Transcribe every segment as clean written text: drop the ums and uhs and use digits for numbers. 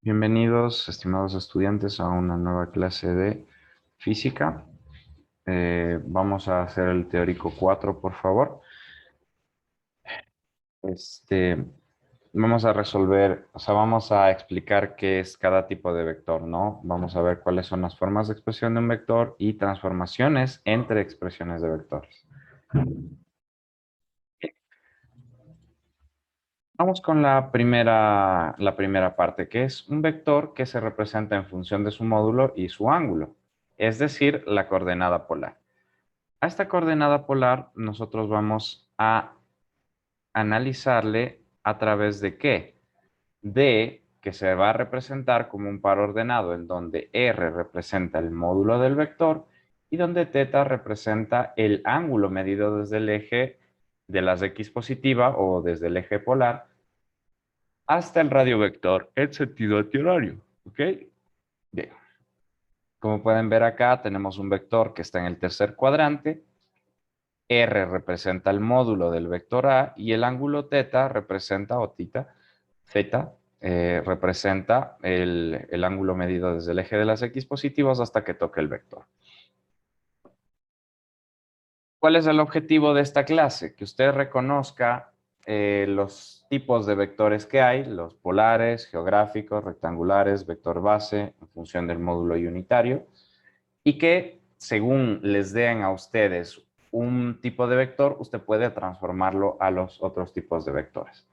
Bienvenidos, estimados estudiantes, a una nueva clase de física. Vamos a hacer el teórico 4, por favor. Este, Vamos a resolver, o sea, vamos a explicar qué es cada tipo de vector, ¿no? Vamos a ver cuáles son las formas de expresión de un vector y transformaciones entre expresiones de vectores. Vamos con la primera parte, que es un vector que se representa en función de su módulo y su ángulo, es decir, la coordenada polar. A esta coordenada polar nosotros vamos a analizarle a través de qué. De que se va a representar como un par ordenado en donde R representa el módulo del vector y donde θ representa el ángulo medido desde el eje de las X positiva o desde el eje polar hasta el radio vector en sentido antihorario. ¿Ok? Bien. Como pueden ver acá, tenemos un vector que está en el tercer cuadrante. R representa el módulo del vector A y el ángulo θ representa, o θ, representa el ángulo medido desde el eje de las X positivos hasta que toque el vector. ¿Cuál es el objetivo de esta clase? Que usted reconozca los tipos de vectores que hay, los polares, geográficos, rectangulares, vector base, en función del módulo y unitario, y que según les den a ustedes un tipo de vector, usted puede transformarlo a los otros tipos de vectores.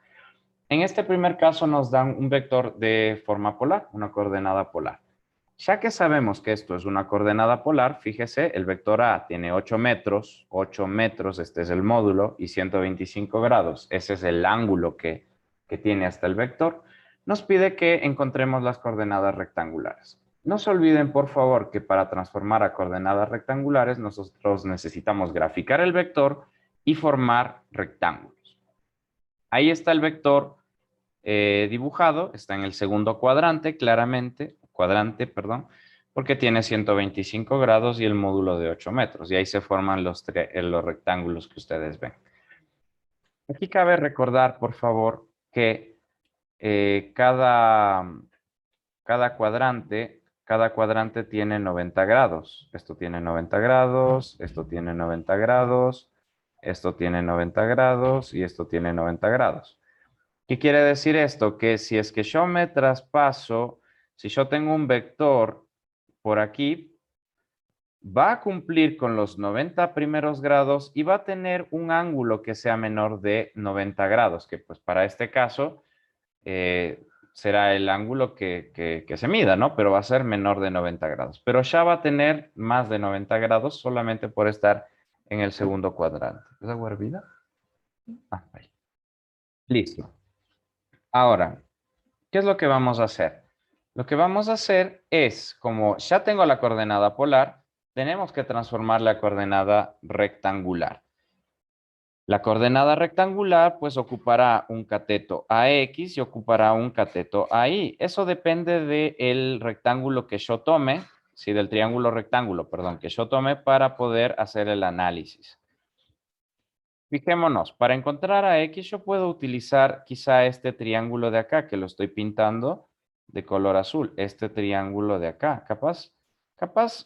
En este primer caso nos dan un vector de forma polar, una coordenada polar. Ya que sabemos que esto es una coordenada polar, fíjese, el vector A tiene 8 metros, este es el módulo, y 125 grados, ese es el ángulo que tiene hasta el vector. Nos pide que encontremos las coordenadas rectangulares. No se olviden, por favor, que para transformar a coordenadas rectangulares nosotros necesitamos graficar el vector y formar rectángulos. Ahí está el vector dibujado, está en el segundo cuadrante, perdón, porque tiene 125 grados y el módulo de 8 metros, y ahí se forman los rectángulos que ustedes ven. Aquí cabe recordar, por favor, que cada cuadrante tiene 90 grados. Esto tiene 90 grados, esto tiene 90 grados, esto tiene 90 grados y esto tiene 90 grados. ¿Qué quiere decir esto? Que si es que yo me traspaso, si yo tengo un vector por aquí, va a cumplir con los 90 primeros grados y va a tener un ángulo que sea menor de 90 grados, que pues para este caso será el ángulo que se mida, ¿no? Pero va a ser menor de 90 grados. Pero ya va a tener más de 90 grados solamente por estar en el segundo cuadrante. ¿Es agua hervida? Ah, ahí. Listo. Ahora, ¿qué es lo que vamos a hacer? Lo que vamos a hacer es, como ya tengo la coordenada polar, tenemos que transformar la coordenada rectangular. La coordenada rectangular pues ocupará un cateto AX y ocupará un cateto AI. Eso depende del rectángulo que yo tome, sí, del triángulo rectángulo, perdón, que yo tome para poder hacer el análisis. Fijémonos, para encontrar a X yo puedo utilizar quizá este triángulo de acá, que lo estoy pintando de color azul, este triángulo de acá. Capaz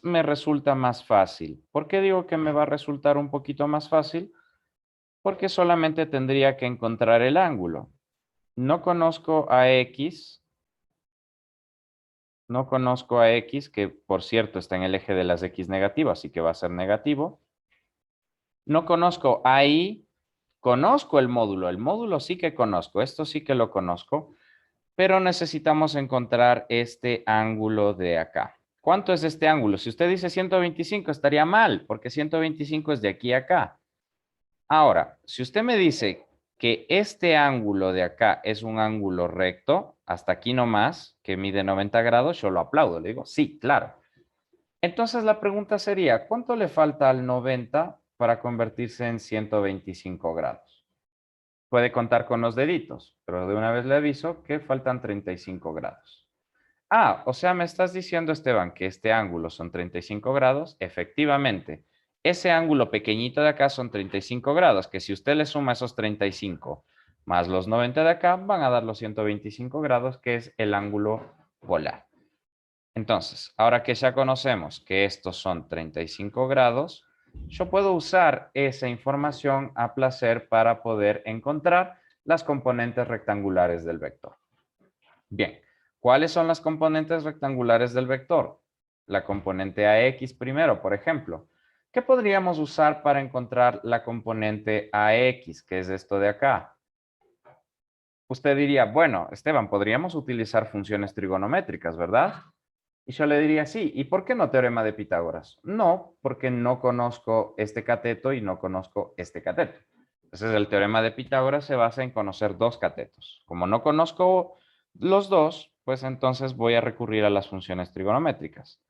me resulta más fácil. ¿Por qué digo que me va a resultar un poquito más fácil? Porque solamente tendría que encontrar el ángulo. No conozco a X, no conozco a X, que por cierto está en el eje de las X negativas, así que va a ser negativo. No conozco a Y. Conozco el módulo sí que conozco, esto sí que lo conozco, pero necesitamos encontrar este ángulo de acá. ¿Cuánto es este ángulo? Si usted dice 125 estaría mal, porque 125 es de aquí a acá. Ahora, si usted me dice que este ángulo de acá es un ángulo recto, hasta aquí nomás, que mide 90 grados, yo lo aplaudo, le digo, sí, claro. Entonces la pregunta sería, ¿cuánto le falta al 90 para convertirse en 125 grados? Puede contar con los deditos, pero de una vez le aviso que faltan 35 grados. Ah, o sea, me estás diciendo, Esteban, que este ángulo son 35 grados. Efectivamente, ese ángulo pequeñito de acá son 35 grados, que si usted le suma esos 35 más los 90 de acá, van a dar los 125 grados, que es el ángulo polar. Entonces, ahora que ya conocemos que estos son 35 grados, yo puedo usar esa información a placer para poder encontrar las componentes rectangulares del vector. Bien, ¿cuáles son las componentes rectangulares del vector? La componente AX primero, por ejemplo. ¿Qué podríamos usar para encontrar la componente AX, que es esto de acá? Usted diría, bueno, Esteban, podríamos utilizar funciones trigonométricas, ¿verdad? Y yo le diría, sí, ¿y por qué no teorema de Pitágoras? No, porque no conozco este cateto y no conozco este cateto. Entonces, el teorema de Pitágoras se basa en conocer dos catetos. Como no conozco los dos, pues entonces voy a recurrir a las funciones trigonométricas.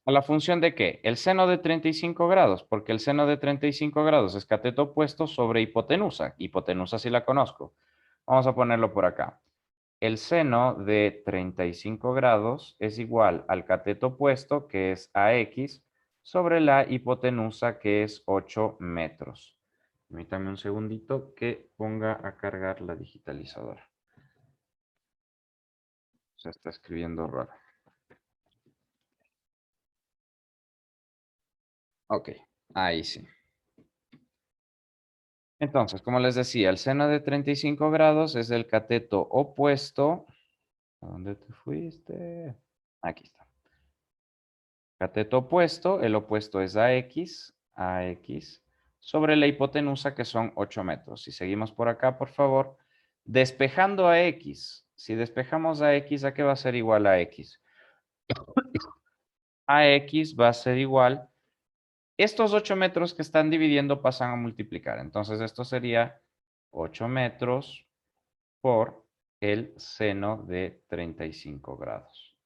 ¿A la función de qué? El seno de 35 grados, porque el seno de 35 grados es cateto opuesto sobre hipotenusa. Hipotenusa sí la conozco. Vamos a ponerlo por acá. El seno de 35 grados es igual al cateto opuesto, que es AX, sobre la hipotenusa, que es 8 metros. Permítame un segundito que ponga a cargar la digitalizadora. Se está escribiendo raro. Ok, ahí sí. Entonces, como les decía, el seno de 35 grados es el cateto opuesto. ¿A dónde te fuiste? Aquí está. Cateto opuesto, el opuesto es AX, sobre la hipotenusa, que son 8 metros. Si seguimos por acá, por favor, despejando a X. Si despejamos a X, ¿a qué va a ser igual a X? A X va a ser igual. Estos 8 metros que están dividiendo pasan a multiplicar. Entonces, esto sería 8 metros por el seno de 35 grados.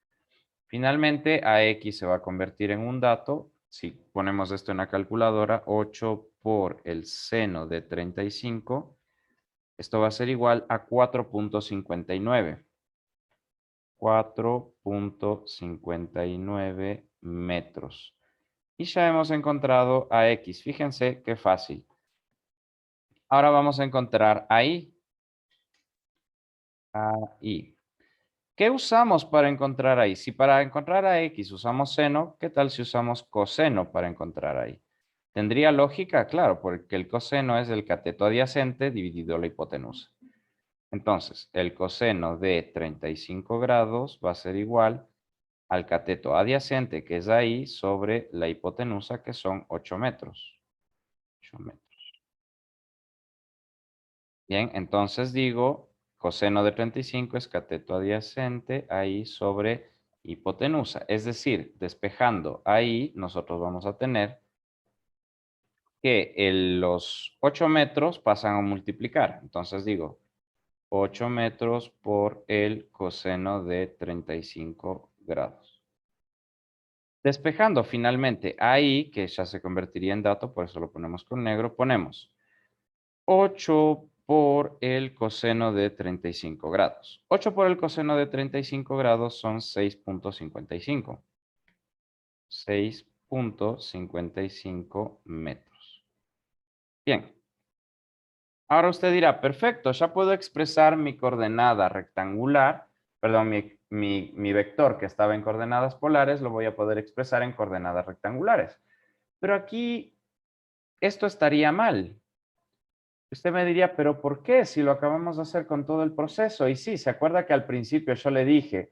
Finalmente, AX se va a convertir en un dato. Si ponemos esto en la calculadora, 8 por el seno de 35, esto va a ser igual a 4.59. 4.59 metros. Y ya hemos encontrado a X. Fíjense qué fácil. Ahora vamos a encontrar a Y. ¿Qué usamos para encontrar ahí? Si para encontrar a X usamos seno, ¿qué tal si usamos coseno para encontrar ahí? ¿Tendría lógica? Claro, porque el coseno es el cateto adyacente dividido la hipotenusa. Entonces, el coseno de 35 grados va a ser igual al cateto adyacente, que es ahí, sobre la hipotenusa, que son 8 metros. 8 metros. Bien, entonces digo, coseno de 35 es cateto adyacente ahí sobre hipotenusa. Es decir, despejando ahí, nosotros vamos a tener que los 8 metros pasan a multiplicar. Entonces digo, 8 metros por el coseno de 35 grados. Despejando finalmente ahí, que ya se convertiría en dato, por eso lo ponemos con negro, ponemos 8 por el coseno de 35 grados. 8 por el coseno de 35 grados son 6.55. 6.55 metros. Bien. Ahora usted dirá, perfecto, ya puedo expresar mi coordenada rectangular, perdón, mi vector que estaba en coordenadas polares, lo voy a poder expresar en coordenadas rectangulares. Pero aquí esto estaría mal. Usted me diría, pero ¿por qué? Si lo acabamos de hacer con todo el proceso. Y sí, ¿se acuerda que al principio yo le dije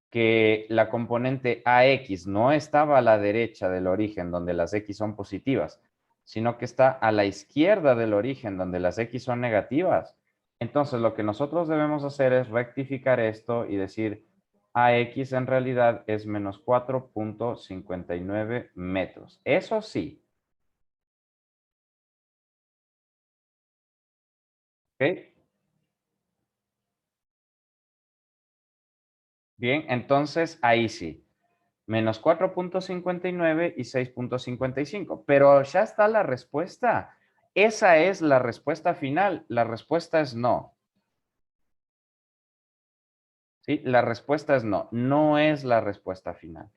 que la componente AX no estaba a la derecha del origen, donde las X son positivas, sino que está a la izquierda del origen, donde las X son negativas? Entonces, lo que nosotros debemos hacer es rectificar esto y decir AX en realidad es menos 4.59 metros. Eso sí. ¿Ok? Bien, entonces ahí sí. Menos 4.59 y 6.55. Pero ya está la respuesta. Esa es la respuesta final. La respuesta es no. ¿Sí? La respuesta es no. No es la respuesta final.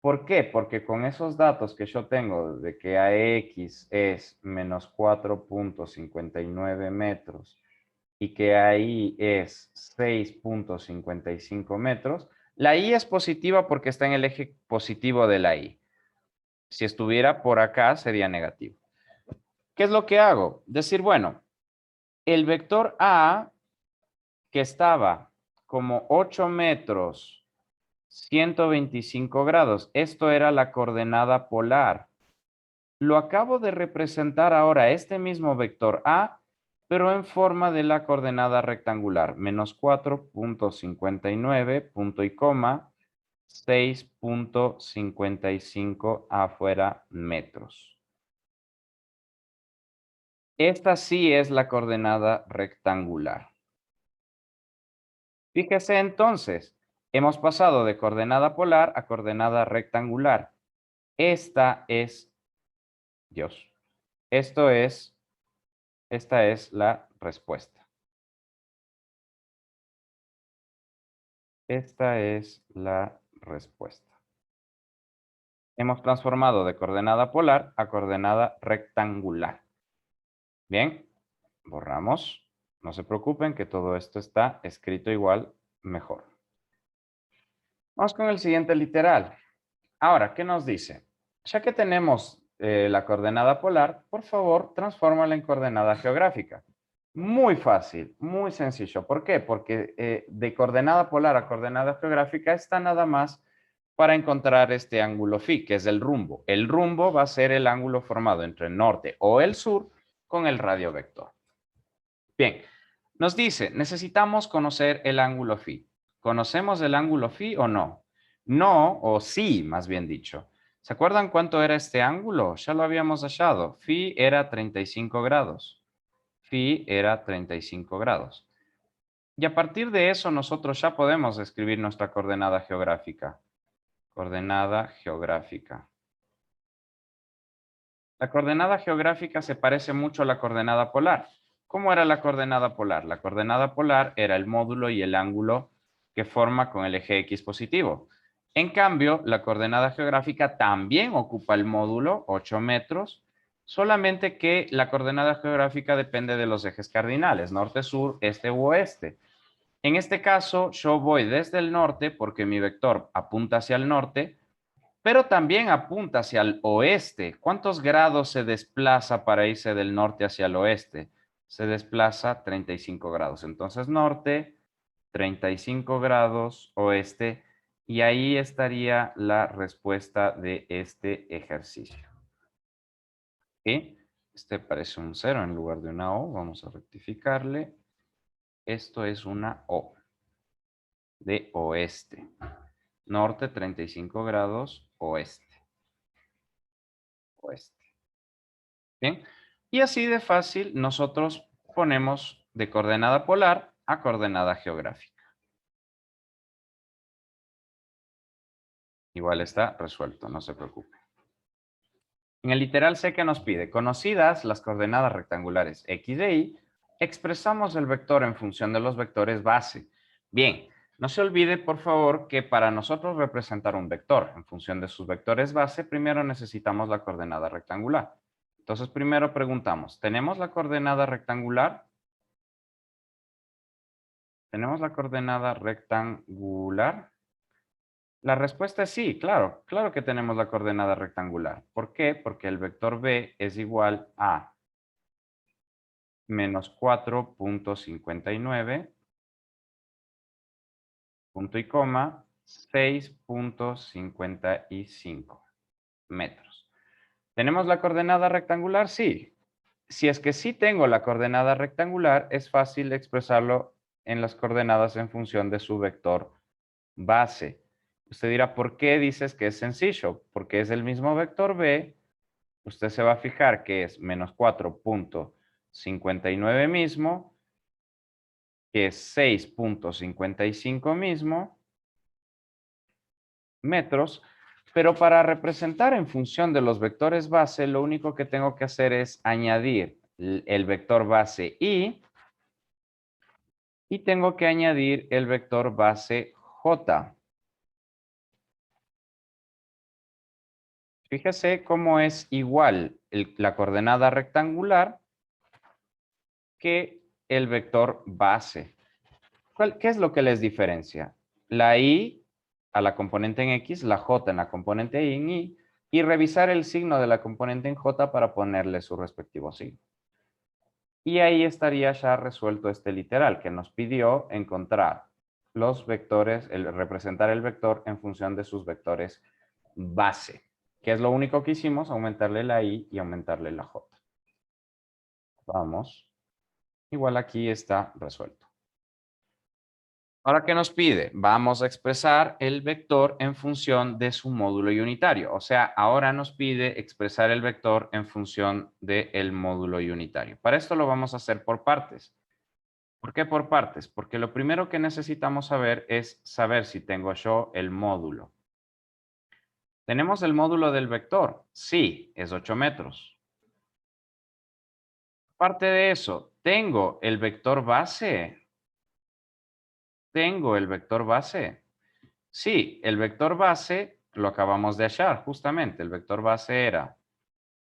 ¿Por qué? Porque con esos datos que yo tengo de que AX es menos 4.59 metros y que ahí es 6.55 metros, La y es positiva porque está en el eje positivo de la y. Si estuviera por acá sería negativo. ¿Qué es lo que hago? Decir, bueno, el vector A que estaba como 8 metros, 125 grados. Esto era la coordenada polar. Lo acabo de representar ahora este mismo vector A, pero en forma de la coordenada rectangular. Menos 4.59, punto y coma, 6.55 afuera metros. Esta sí es la coordenada rectangular. Fíjese entonces, hemos pasado de coordenada polar a coordenada rectangular. Esta es, Dios, esta es la respuesta. Esta es la respuesta. Hemos transformado de coordenada polar a coordenada rectangular. Bien, borramos. No se preocupen que todo esto está escrito igual, mejor. Vamos con el siguiente literal. Ahora, ¿qué nos dice? Ya que tenemos la coordenada polar, por favor, transfórmala en coordenada geográfica. Muy fácil, muy sencillo. ¿Por qué? Porque de coordenada polar a coordenada geográfica está nada más para encontrar este ángulo phi, que es el rumbo. El rumbo va a ser el ángulo formado entre el norte o el sur con el radio vector. Bien, nos dice, necesitamos conocer el ángulo phi. ¿Conocemos el ángulo phi o no? No, o sí, más bien dicho. ¿Se acuerdan cuánto era este ángulo? Ya lo habíamos hallado. Phi era 35 grados. Phi era 35 grados. Y a partir de eso nosotros ya podemos escribir nuestra coordenada geográfica. Coordenada geográfica. La coordenada geográfica se parece mucho a la coordenada polar. ¿Cómo era la coordenada polar? La coordenada polar era el módulo y el ángulo que forma con el eje X positivo. En cambio, la coordenada geográfica también ocupa el módulo, 8 metros, solamente que la coordenada geográfica depende de los ejes cardinales, norte, sur, este u oeste. En este caso, yo voy desde el norte porque mi vector apunta hacia el norte, pero también apunta hacia el oeste. ¿Cuántos grados se desplaza para irse del norte hacia el oeste? Se desplaza 35 grados. Entonces, norte, 35 grados, oeste, y ahí estaría la respuesta de este ejercicio. ¿Sí? Este parece un 0 en lugar de una O. Vamos a rectificarle. Esto es una O de oeste. Norte, 35 grados, oeste. Oeste. Bien. Y así de fácil nosotros ponemos de coordenada polar a coordenada geográfica. Igual está resuelto, no se preocupe. En el literal C que nos pide, conocidas las coordenadas rectangulares X e Y, expresamos el vector en función de los vectores base. Bien, no se olvide, por favor, que para nosotros representar un vector en función de sus vectores base, primero necesitamos la coordenada rectangular. Entonces, primero preguntamos, ¿tenemos la coordenada rectangular? ¿Tenemos la coordenada rectangular? La respuesta es sí, claro, claro que tenemos la coordenada rectangular. ¿Por qué? Porque el vector B es igual a menos 4.59, punto y coma, 6.55 metros. ¿Tenemos la coordenada rectangular? Sí. Si es que sí tengo la coordenada rectangular, es fácil expresarlo en las coordenadas en función de su vector base. Usted dirá, ¿por qué dices que es sencillo? Porque es el mismo vector B. Usted se va a fijar que es menos 4.59 mismo, que es 6.55 mismo metros, pero para representar en función de los vectores base, lo único que tengo que hacer es añadir el vector base y tengo que añadir el vector base J. Fíjese cómo es igual la coordenada rectangular que el vector base. ¿Qué es lo que les diferencia? La Y a la componente en X, la J en la componente Y en Y, y revisar el signo de la componente en J para ponerle su respectivo signo. Y ahí estaría ya resuelto este literal que nos pidió encontrar los vectores, representar el vector en función de sus vectores base, que es lo único que hicimos, aumentarle la Y y aumentarle la J. Vamos. Igual aquí está resuelto. Ahora, ¿qué nos pide? Vamos a expresar el vector en función de su módulo unitario. O sea, ahora nos pide expresar el vector en función del módulo unitario. Para esto lo vamos a hacer por partes. ¿Por qué por partes? Porque lo primero que necesitamos saber es saber si tengo yo el módulo. ¿Tenemos el módulo del vector? Sí, es 8 metros. Aparte de eso, ¿tengo el vector base? ¿Tengo el vector base? Sí, el vector base lo acabamos de hallar, justamente. El vector base era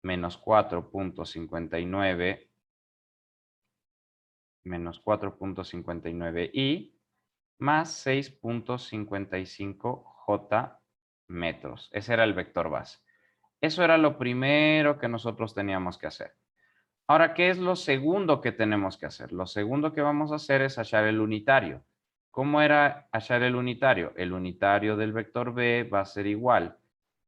menos 4.59 menos 4.59y más 6.55 j metros. Ese era el vector base. Eso era lo primero que nosotros teníamos que hacer. Ahora, ¿qué es lo segundo que tenemos que hacer? Lo segundo que vamos a hacer es hallar el unitario. ¿Cómo era hallar el unitario? El unitario del vector b va a ser igual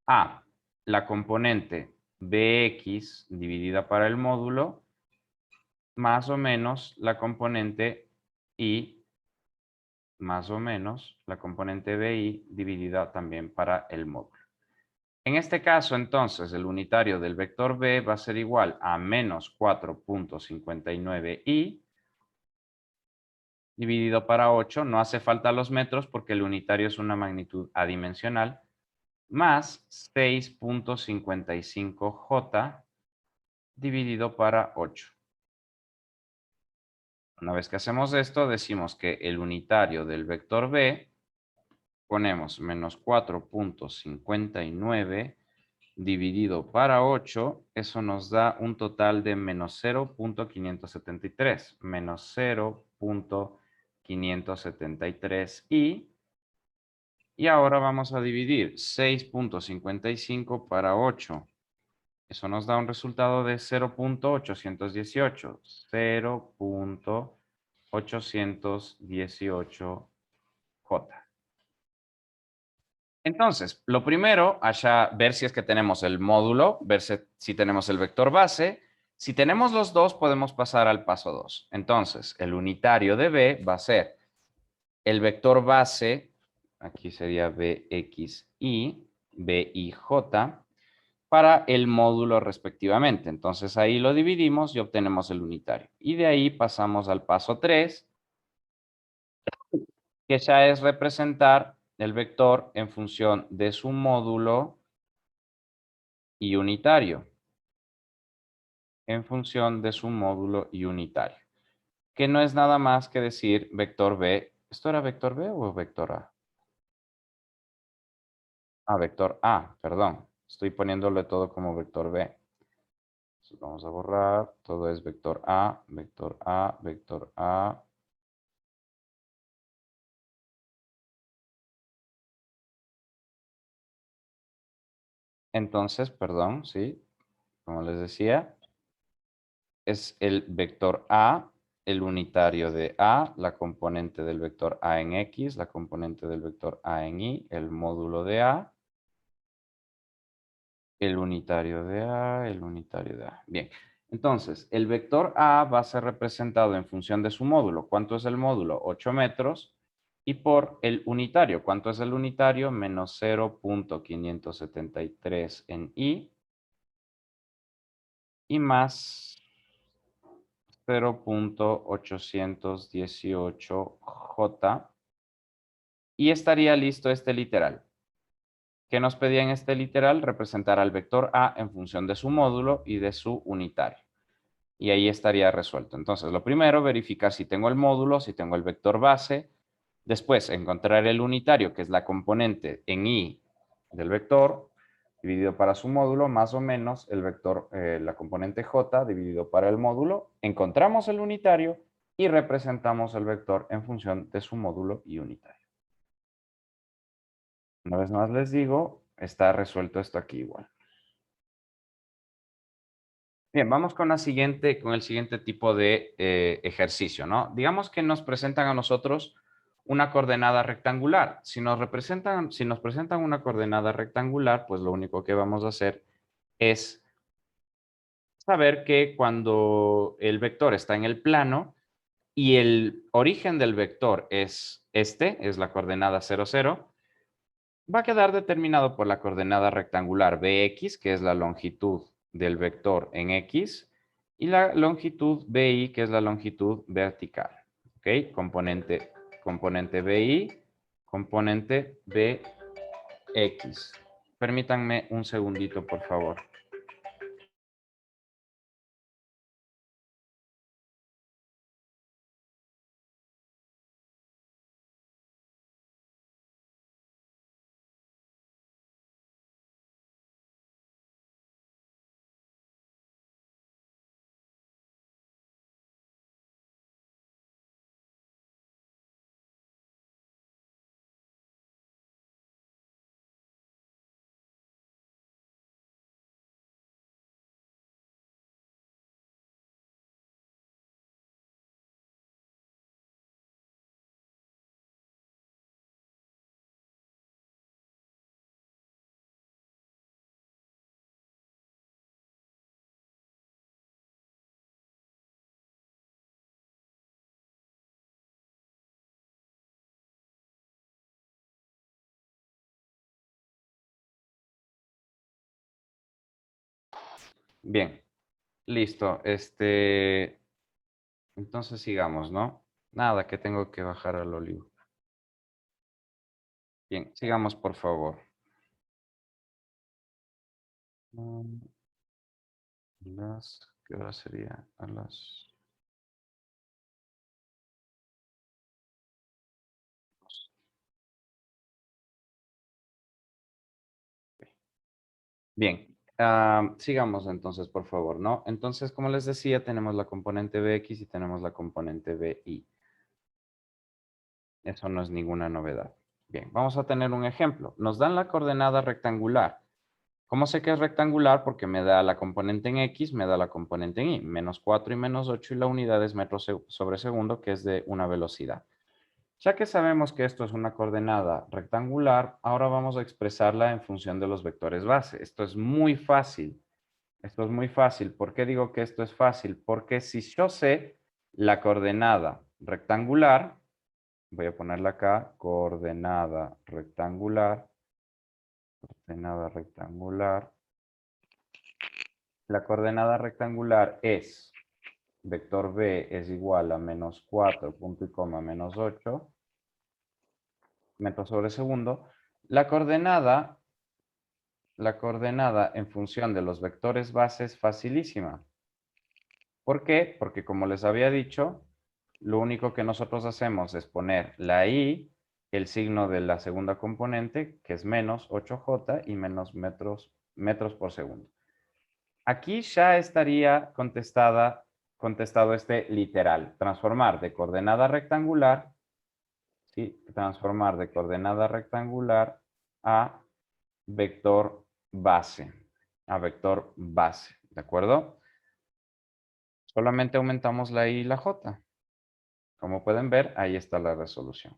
a la componente bx dividida para el módulo más o menos la componente y más o menos la componente bi dividida también para el módulo. En este caso, entonces, el unitario del vector b va a ser igual a menos 4.59y dividido para 8. No hace falta los metros porque el unitario es una magnitud adimensional, más 6.55j dividido para 8. Una vez que hacemos esto, decimos que el unitario del vector b, ponemos menos 4.59 dividido para 8, eso nos da un total de menos 0.573, menos 0.573 y ahora vamos a dividir 6.55 para 8. Eso nos da un resultado de 0.818, 0.818 J. Entonces, lo primero, ver si es que tenemos el módulo, ver si tenemos el vector base. Si tenemos los dos, podemos pasar al paso 2. Entonces, el unitario de B va a ser el vector base, aquí sería BXY, BIJ, para el módulo respectivamente. Entonces, ahí lo dividimos y obtenemos el unitario. Y de ahí pasamos al paso 3, que ya es representar el vector en función de su módulo y unitario. En función de su módulo y unitario. Que no es nada más que decir vector B. ¿Esto era vector B o vector A? Ah, vector A, perdón. Estoy poniéndole todo como vector B. Entonces vamos a borrar. Todo es vector A, vector A, vector A. Entonces, perdón, sí, como les decía, es el vector A, el unitario de A, la componente del vector A en X, la componente del vector A en Y, el módulo de A, el unitario de A, el unitario de A. Bien, entonces, el vector A va a ser representado en función de su módulo. ¿Cuánto es el módulo? 8 metros. Y por el unitario. ¿Cuánto es el unitario? Menos 0.573 en Y. Y más 0.818 J. Y estaría listo este literal. ¿Qué nos pedía en este literal? Representar al vector A en función de su módulo y de su unitario. Y ahí estaría resuelto. Entonces, lo primero, verificar si tengo el módulo, si tengo el vector base. Después, encontrar el unitario, que es la componente en Y del vector, dividido para su módulo, más o menos el vector, la componente J, dividido para el módulo. Encontramos el unitario y representamos el vector en función de su módulo y unitario. Una vez más les digo, está resuelto esto aquí igual. Bien, vamos con el siguiente tipo de ejercicio, ¿no? Digamos que nos presentan a nosotros una coordenada rectangular. Si nos presentan una coordenada rectangular, pues lo único que vamos a hacer es saber que cuando el vector está en el plano y el origen del vector es es la coordenada 0, 0, va a quedar determinado por la coordenada rectangular Bx, que es la longitud del vector en X, y la longitud BY, que es la longitud vertical. ¿Ok? Componente BY, componente Bx. Permítanme un segundito, por favor. Bien, listo. Entonces sigamos, ¿no? Nada, que tengo que bajar al olivo. Bien, sigamos, por favor. ¿Qué hora sería? A las... Bien, sigamos entonces, por favor, ¿no? Entonces, como les decía, tenemos la componente Bx y tenemos la componente By. Eso no es ninguna novedad. Bien, vamos a tener un ejemplo. Nos dan la coordenada rectangular. ¿Cómo sé que es rectangular? Porque me da la componente en X, me da la componente en Y. Menos 4 y menos 8 y la unidad es metros sobre segundo, que es de una velocidad. Ya que sabemos que esto es una coordenada rectangular, ahora vamos a expresarla en función de los vectores base. Esto es muy fácil. Esto es muy fácil. ¿Por qué digo que esto es fácil? Porque si yo sé la coordenada rectangular, voy a ponerla acá, coordenada rectangular. La coordenada rectangular es vector B es igual a menos 4, punto y coma, menos 8 metros sobre segundo. La coordenada en función de los vectores base es facilísima. ¿Por qué? Porque como les había dicho, lo único que nosotros hacemos es poner la i, el signo de la segunda componente, que es menos 8j y menos metros por segundo. Aquí ya estaría contestado este literal. Transformar de coordenada rectangular, ¿sí? Transformar de coordenada rectangular a vector base. A vector base, ¿de acuerdo? Solamente aumentamos la i y la j. Como pueden ver, ahí está la resolución.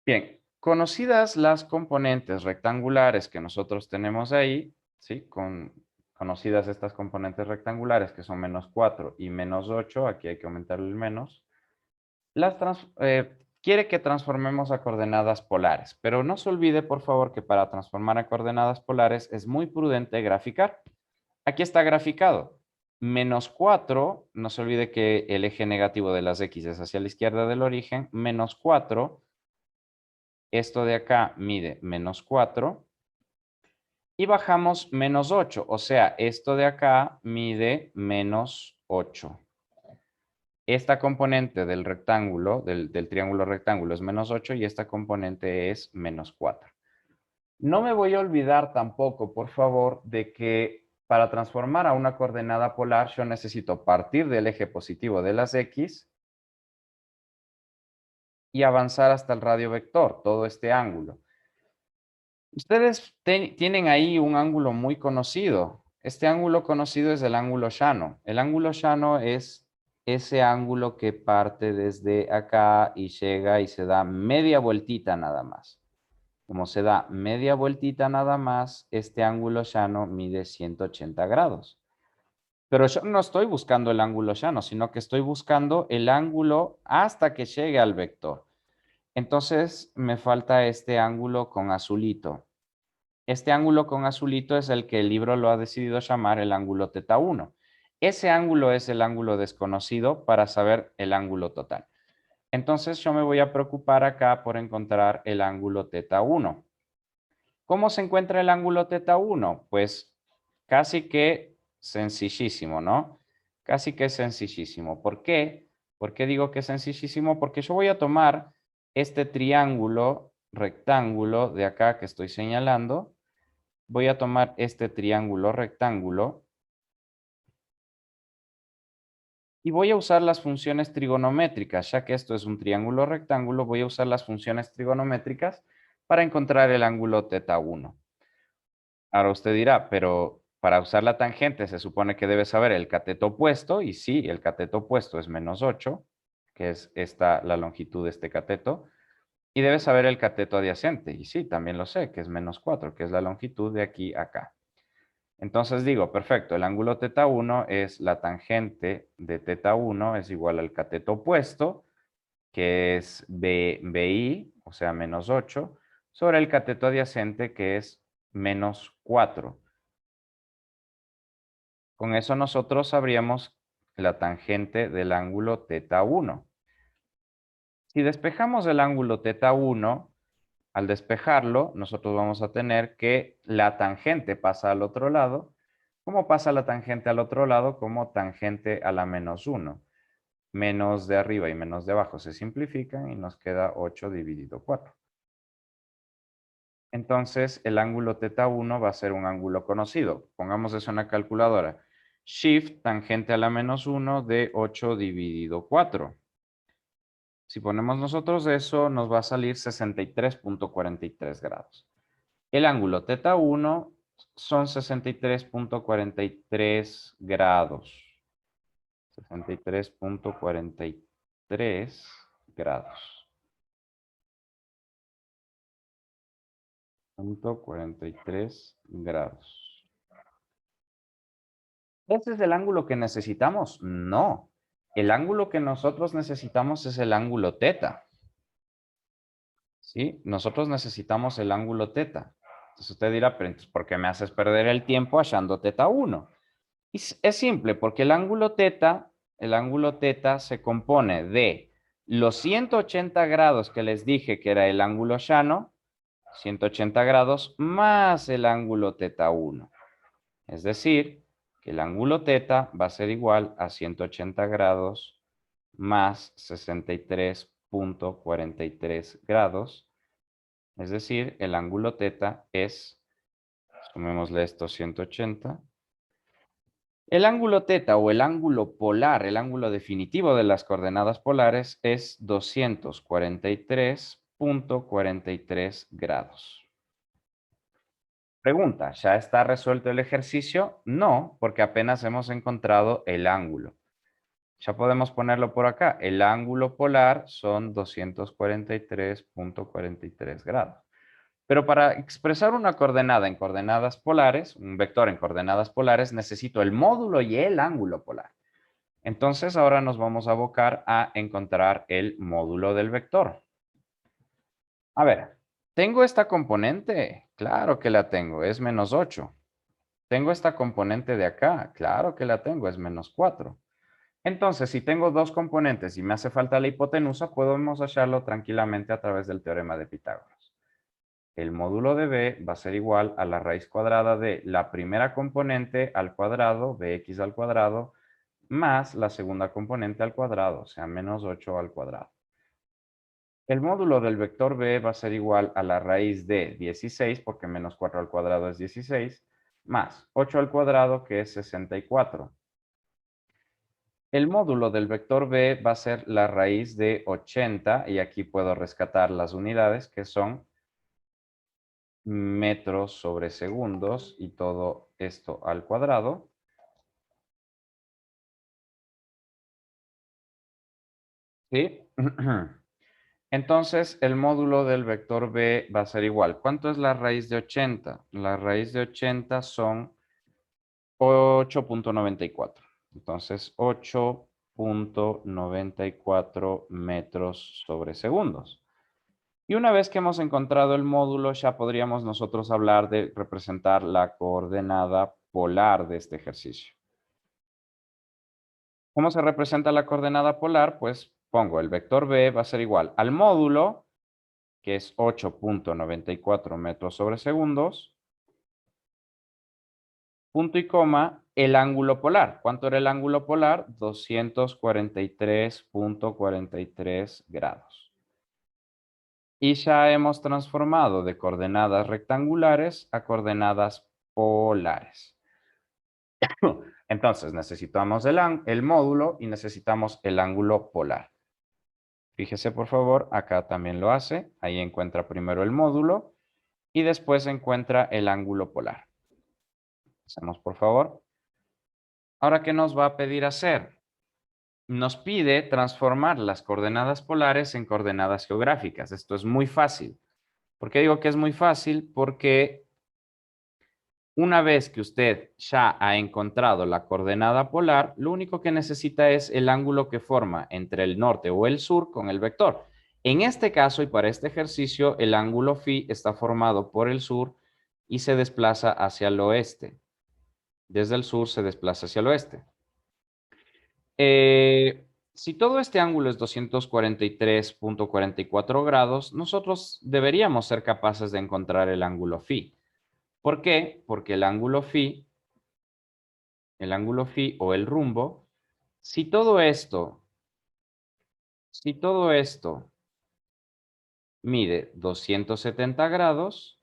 Bien, conocidas las componentes rectangulares que nosotros tenemos ahí, ¿sí? Conocidas estas componentes rectangulares que son menos 4 y menos 8, aquí hay que aumentarle el menos, quiere que transformemos a coordenadas polares, pero no se olvide, por favor, que para transformar a coordenadas polares es muy prudente graficar. Aquí está graficado. Menos 4, no se olvide que el eje negativo de las X es hacia la izquierda del origen, menos 4, esto de acá mide menos 4, y bajamos menos 8, o sea, esto de acá mide menos 8. Esta componente del rectángulo, del triángulo rectángulo es menos 8 y esta componente es menos 4. No me voy a olvidar tampoco, por favor, de que para transformar a una coordenada polar yo necesito partir del eje positivo de las X y avanzar hasta el radio vector, todo este ángulo. Ustedes tienen ahí un ángulo muy conocido. Este ángulo conocido es el ángulo llano. El ángulo llano es ese ángulo que parte desde acá y llega y se da media vueltita nada más. Como se da media vueltita nada más, este ángulo llano mide 180 grados. Pero yo no estoy buscando el ángulo llano, sino que estoy buscando el ángulo hasta que llegue al vector. Entonces me falta este ángulo con azulito. Este ángulo con azulito es el que el libro lo ha decidido llamar el ángulo teta 1. Ese ángulo es el ángulo desconocido para saber el ángulo total. Entonces yo me voy a preocupar acá por encontrar el ángulo teta 1. ¿Cómo se encuentra el ángulo teta 1? Pues casi que sencillísimo, ¿no? Casi que sencillísimo. ¿Por qué? ¿Por qué digo que es sencillísimo? Porque yo voy a tomar este triángulo rectángulo de acá que estoy señalando. Voy a tomar este triángulo rectángulo y voy a usar las funciones trigonométricas. Ya que esto es un triángulo rectángulo, voy a usar las funciones trigonométricas para encontrar el ángulo teta 1. Ahora usted dirá, pero para usar la tangente se supone que debe saber el cateto opuesto, y sí, el cateto opuesto es -8, que es la longitud de este cateto, y debe saber el cateto adyacente, y sí, también lo sé, que es -4, que es la longitud de aquí a acá. Entonces digo, perfecto, el ángulo teta 1 es la tangente de teta 1 es igual al cateto opuesto, que es BI, o sea, -8, sobre el cateto adyacente, que es -4. Con eso nosotros sabríamos la tangente del ángulo teta 1. Si despejamos el ángulo teta 1, al despejarlo, nosotros vamos a tener que la tangente pasa al otro lado. ¿Cómo pasa la tangente al otro lado? Como tangente a la -1. Menos de arriba y menos de abajo se simplifican y nos queda 8 dividido 4. Entonces, el ángulo teta 1 va a ser un ángulo conocido. Pongamos eso en la calculadora. Shift tangente a la -1 de 8 dividido 4. Si ponemos nosotros eso, nos va a salir 63.43 grados. El ángulo teta 1 son 63.43 grados. 63.43 grados. 43 grados. ¿Ese es el ángulo que necesitamos? No. El ángulo que nosotros necesitamos es el ángulo teta. ¿Sí? Nosotros necesitamos el ángulo teta. Entonces usted dirá, pero entonces, ¿por qué me haces perder el tiempo hallando teta 1? Y es simple, porque el ángulo teta se compone de los 180 grados que les dije que era el ángulo llano, 180 grados más el ángulo teta 1. Es decir, que el ángulo teta va a ser igual a 180 grados más 63.43 grados. Es decir, el ángulo teta es, sumémosle esto 180. El ángulo teta o el ángulo polar, el ángulo definitivo de las coordenadas polares es 243.43 grados. Pregunta, ¿ya está resuelto el ejercicio? No, porque apenas hemos encontrado el ángulo. Ya podemos ponerlo por acá. El ángulo polar son 243.43 grados. Pero para expresar una coordenada en coordenadas polares, un vector en coordenadas polares, necesito el módulo y el ángulo polar. Entonces ahora nos vamos a abocar a encontrar el módulo del vector. A ver, ¿tengo esta componente? Claro que la tengo, es -8. ¿Tengo esta componente de acá? Claro que la tengo, es -4. Entonces, si tengo dos componentes y me hace falta la hipotenusa, podemos hallarlo tranquilamente a través del teorema de Pitágoras. El módulo de b va a ser igual a la raíz cuadrada de la primera componente al cuadrado, bx al cuadrado, más la segunda componente al cuadrado, o sea, -8 al cuadrado. El módulo del vector b va a ser igual a la raíz de 16, porque -4 al cuadrado es 16, más 8 al cuadrado, que es 64. El módulo del vector b va a ser la raíz de 80 y aquí puedo rescatar las unidades que son metros sobre segundos y todo esto al cuadrado. ¿Sí? Entonces, el módulo del vector b va a ser igual. ¿Cuánto es la raíz de 80? La raíz de 80 son 8.94. Entonces, 8.94 metros sobre segundos. Y una vez que hemos encontrado el módulo, ya podríamos nosotros hablar de representar la coordenada polar de este ejercicio. ¿Cómo se representa la coordenada polar? Pues pongo el vector b va a ser igual al módulo, que es 8.94 metros sobre segundos, punto y coma, el ángulo polar. ¿Cuánto era el ángulo polar? 243.43 grados. Y ya hemos transformado de coordenadas rectangulares a coordenadas polares. Entonces necesitamos el módulo y necesitamos el ángulo polar. Fíjese por favor, acá también lo hace. Ahí encuentra primero el módulo y después encuentra el ángulo polar. Hacemos por favor. Ahora, ¿qué nos va a pedir hacer? Nos pide transformar las coordenadas polares en coordenadas geográficas. Esto es muy fácil. ¿Por qué digo que es muy fácil? Porque una vez que usted ya ha encontrado la coordenada polar, lo único que necesita es el ángulo que forma entre el norte o el sur con el vector. En este caso y para este ejercicio, el ángulo phi está formado por el sur y se desplaza hacia el oeste. Desde el sur se desplaza hacia el oeste. Si todo este ángulo es 243.44 grados, nosotros deberíamos ser capaces de encontrar el ángulo phi. ¿Por qué? Porque el ángulo phi o el rumbo, si todo esto mide 270 grados,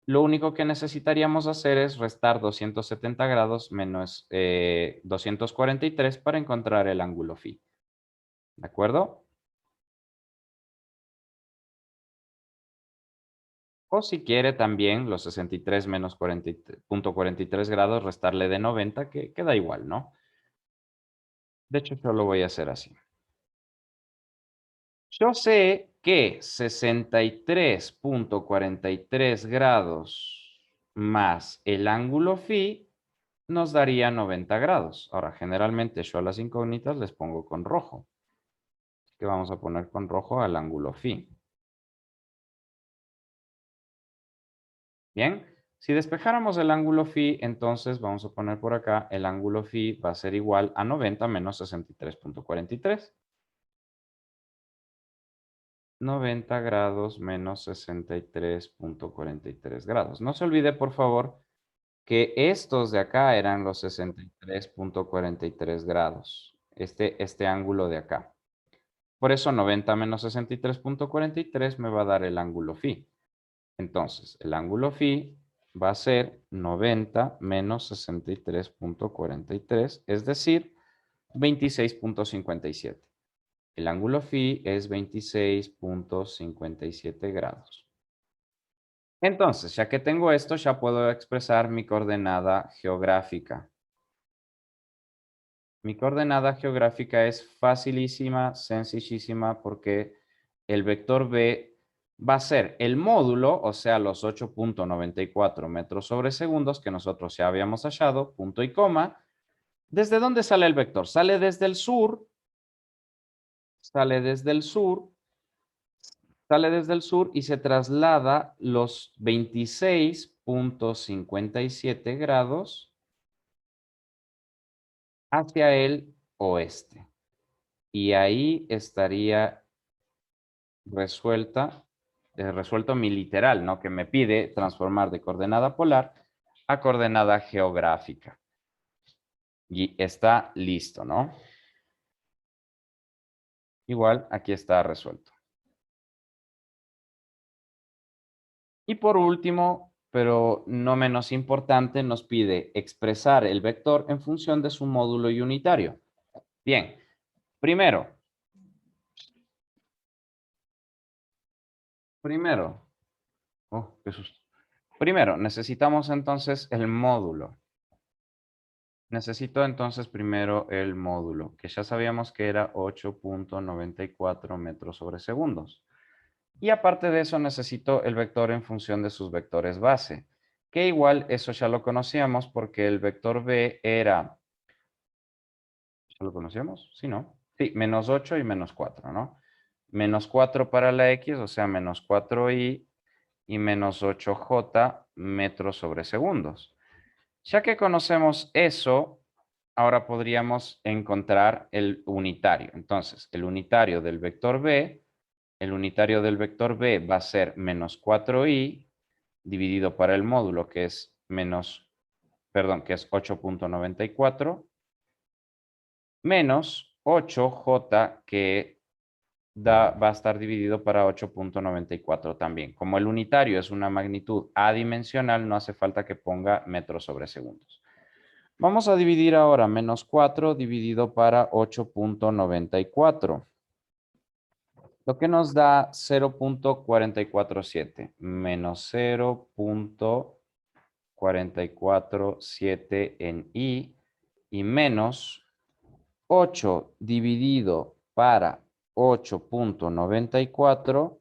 lo único que necesitaríamos hacer es restar 270 grados menos 243 para encontrar el ángulo phi. ¿De acuerdo? O si quiere también los 63 menos 40.43 grados, restarle de 90, que queda igual, ¿no? De hecho, yo lo voy a hacer así. Yo sé que 63.43 grados más el ángulo phi nos daría 90 grados. Ahora, generalmente yo a las incógnitas les pongo con rojo. Así que vamos a poner con rojo al ángulo phi. Bien, si despejáramos el ángulo phi, entonces vamos a poner por acá el ángulo phi va a ser igual a 90 menos 63.43. 90 grados menos 63.43 grados. No se olvide, por favor, que estos de acá eran los 63.43 grados. Este ángulo de acá. Por eso 90 menos 63.43 me va a dar el ángulo phi. Entonces, el ángulo phi va a ser 90 menos 63.43, es decir, 26.57. El ángulo phi es 26.57 grados. Entonces, ya que tengo esto, ya puedo expresar mi coordenada geográfica. Mi coordenada geográfica es facilísima, sencillísima, porque el vector b va a ser el módulo, o sea, los 8.94 metros sobre segundos que nosotros ya habíamos hallado, punto y coma. ¿Desde dónde sale el vector? Sale desde el sur, sale desde el sur, sale desde el sur y se traslada los 26.57 grados hacia el oeste. Y ahí estaría resuelto mi literal, ¿no? Que me pide transformar de coordenada polar a coordenada geográfica. Y está listo, ¿no? Igual, aquí está resuelto. Y por último, pero no menos importante, nos pide expresar el vector en función de su módulo unitario. Bien, primero, qué susto. Primero, necesitamos entonces el módulo. Necesito entonces primero el módulo, que ya sabíamos que era 8.94 metros sobre segundos. Y aparte de eso, necesito el vector en función de sus vectores base, que igual eso ya lo conocíamos porque el vector B era, ¿ya lo conocíamos? Sí, ¿no? Sí, menos 8 y menos 4, ¿no? Menos 4 para la X, o sea, menos 4y y menos 8j metros sobre segundos. Ya que conocemos eso, ahora podríamos encontrar el unitario. Entonces, el unitario del vector B va a ser menos 4i dividido para el módulo, que es que es 8.94, menos 8j, que va a estar dividido para 8.94 también. Como el unitario es una magnitud adimensional, no hace falta que ponga metros sobre segundos. Vamos a dividir ahora menos 4 dividido para 8.94. Lo que nos da 0.447 menos 0.447 en i y menos 8 dividido para 8.94.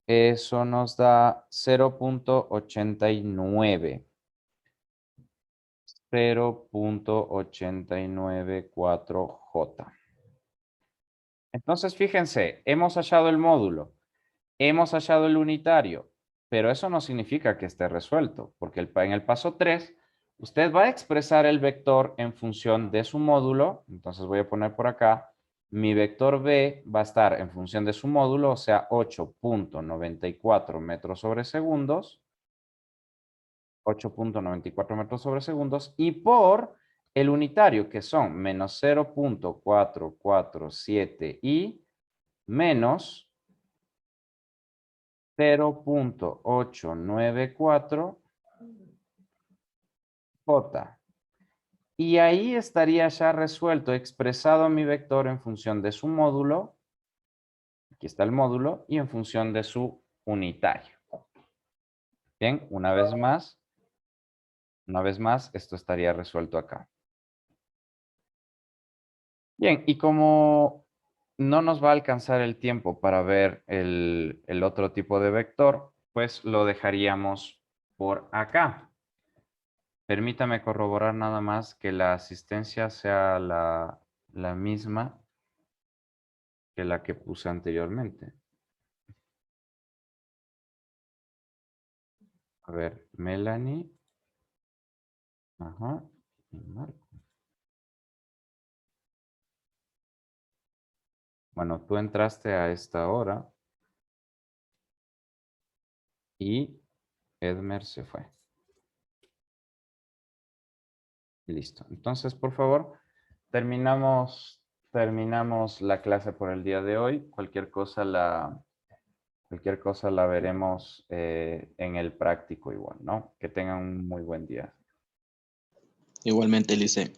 Eso nos da 0.89. 0.894J. Entonces, fíjense, hemos hallado el módulo, hemos hallado el unitario, pero eso no significa que esté resuelto, porque en el paso 3, usted va a expresar el vector en función de su módulo. Entonces voy a poner por acá, mi vector B va a estar en función de su módulo, o sea, 8.94 metros sobre segundos. 8.94 metros sobre segundos, y por el unitario, que son menos 0.447 y menos 0.894 J. Y ahí estaría ya resuelto, expresado mi vector en función de su módulo. Aquí está el módulo, y en función de su unitario. Bien, una vez más, esto estaría resuelto acá. Bien, y como no nos va a alcanzar el tiempo para ver el otro tipo de vector, pues lo dejaríamos por acá. Permítame corroborar nada más que la asistencia sea la misma que la que puse anteriormente. A ver, Melanie. Ajá. Y Marco. Bueno, tú entraste a esta hora y Edmer se fue. Listo. Entonces, por favor, terminamos la clase por el día de hoy. Cualquier cosa la veremos en el práctico igual, ¿no? Que tengan un muy buen día. Igualmente, Lice.